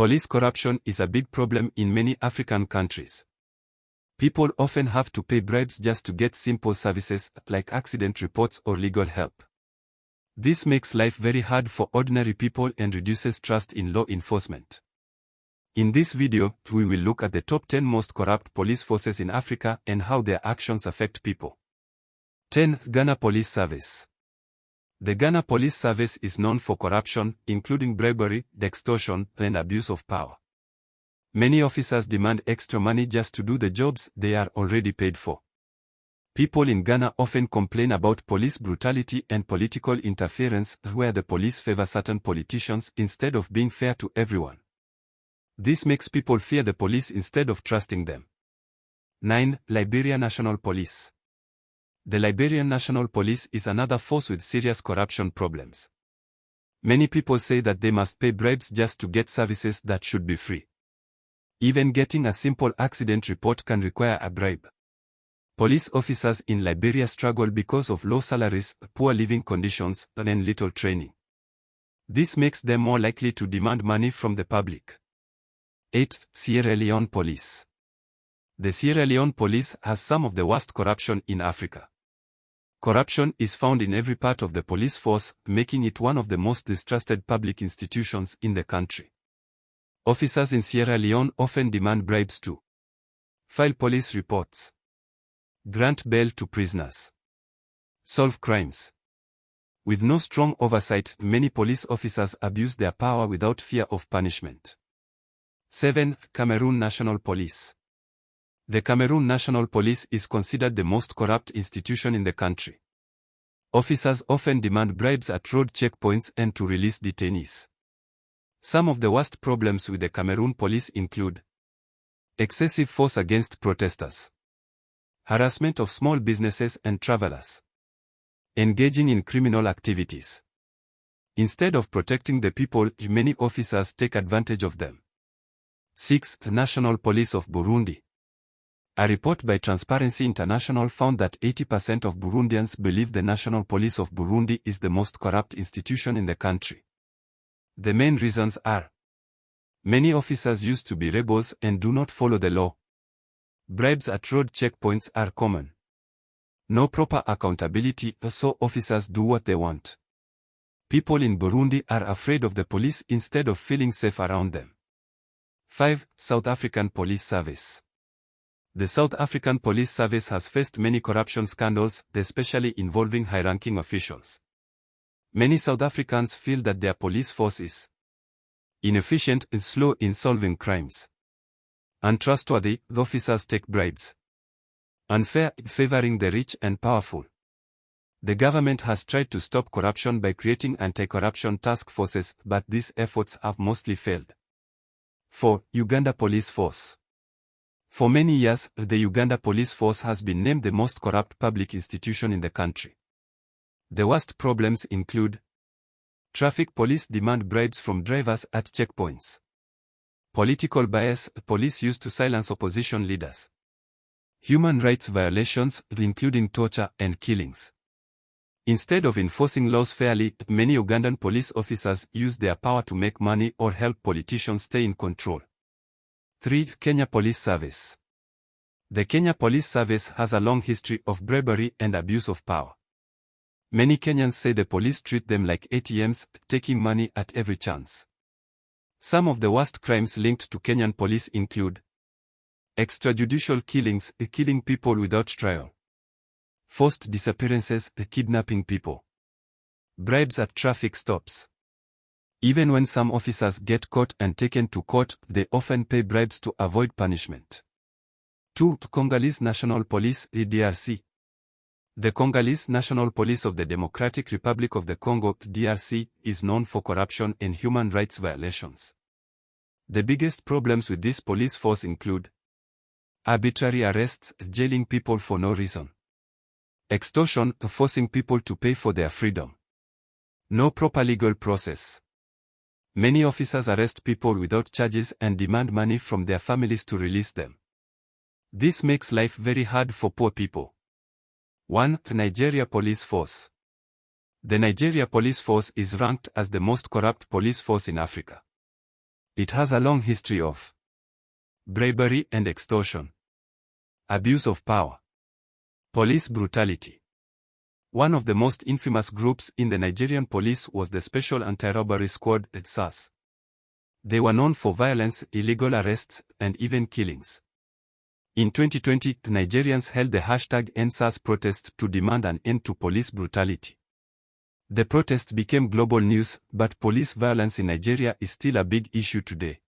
Police corruption is a big problem in many African countries. People often have to pay bribes just to get simple services like accident reports or legal help. This makes life very hard for ordinary people and reduces trust in law enforcement. In this video, we will look at the top 10 most corrupt police forces in Africa and how their actions affect people. 10. Ghana Police Service. The Ghana Police Service is known for corruption, including bribery, extortion, and abuse of power. Many officers demand extra money just to do the jobs they are already paid for. People in Ghana often complain about police brutality and political interference where the police favor certain politicians instead of being fair to everyone. This makes people fear the police instead of trusting them. 9. Liberia National Police. The Liberian National Police is another force with serious corruption problems. Many people say that they must pay bribes just to get services that should be free. Even getting a simple accident report can require a bribe. Police officers in Liberia struggle because of low salaries, poor living conditions, and little training. This makes them more likely to demand money from the public. 8. Sierra Leone Police. The Sierra Leone Police has some of the worst corruption in Africa. Corruption is found in every part of the police force, making it one of the most distrusted public institutions in the country. Officers in Sierra Leone often demand bribes to file police reports, grant bail to prisoners, solve crimes. With no strong oversight, many police officers abuse their power without fear of punishment. 7. Cameroon National Police. The Cameroon National Police is considered the most corrupt institution in the country. Officers often demand bribes at road checkpoints and to release detainees. Some of the worst problems with the Cameroon police include excessive force against protesters, harassment of small businesses and travelers, engaging in criminal activities. Instead of protecting the people, many officers take advantage of them. 6. National Police of Burundi. A report by Transparency International found that 80% of Burundians believe the National Police of Burundi is the most corrupt institution in the country. The main reasons are: many officers used to be rebels and do not follow the law. Bribes at road checkpoints are common. No proper accountability, so officers do what they want. People in Burundi are afraid of the police instead of feeling safe around them. 5. South African Police Service. The South African Police Service has faced many corruption scandals, especially involving high-ranking officials. Many South Africans feel that their police force is inefficient and slow in solving crimes. Untrustworthy, the officers take bribes. Unfair, favoring the rich and powerful. The government has tried to stop corruption by creating anti-corruption task forces, but these efforts have mostly failed. 4. Uganda Police Force. For many years, the Uganda Police Force has been named the most corrupt public institution in the country. The worst problems include traffic police demand bribes from drivers at checkpoints. Political bias, police used to silence opposition leaders. Human rights violations, including torture and killings. Instead of enforcing laws fairly, many Ugandan police officers use their power to make money or help politicians stay in control. 3. Kenya Police Service. The Kenya Police Service has a long history of bribery and abuse of power. Many Kenyans say the police treat them like ATMs, taking money at every chance. Some of the worst crimes linked to Kenyan police include extrajudicial killings, killing people without trial. Forced disappearances, kidnapping people. Bribes at traffic stops. Even when some officers get caught and taken to court, they often pay bribes to avoid punishment. 2. Congolese National Police, DRC. The Congolese National Police of the Democratic Republic of the Congo, DRC, is known for corruption and human rights violations. The biggest problems with this police force include arbitrary arrests, jailing people for no reason. Extortion, forcing people to pay for their freedom. No proper legal process. Many officers arrest people without charges and demand money from their families to release them. This makes life very hard for poor people. 1. Nigeria Police Force. The Nigeria Police Force is ranked as the most corrupt police force in Africa. It has a long history of bribery and extortion, abuse of power, police brutality. One of the most infamous groups in the Nigerian police was the Special Anti-Robbery Squad, SAS. They were known for violence, illegal arrests, and even killings. In 2020, Nigerians held the #EndSARS protest to demand an end to police brutality. The protest became global news, but police violence in Nigeria is still a big issue today.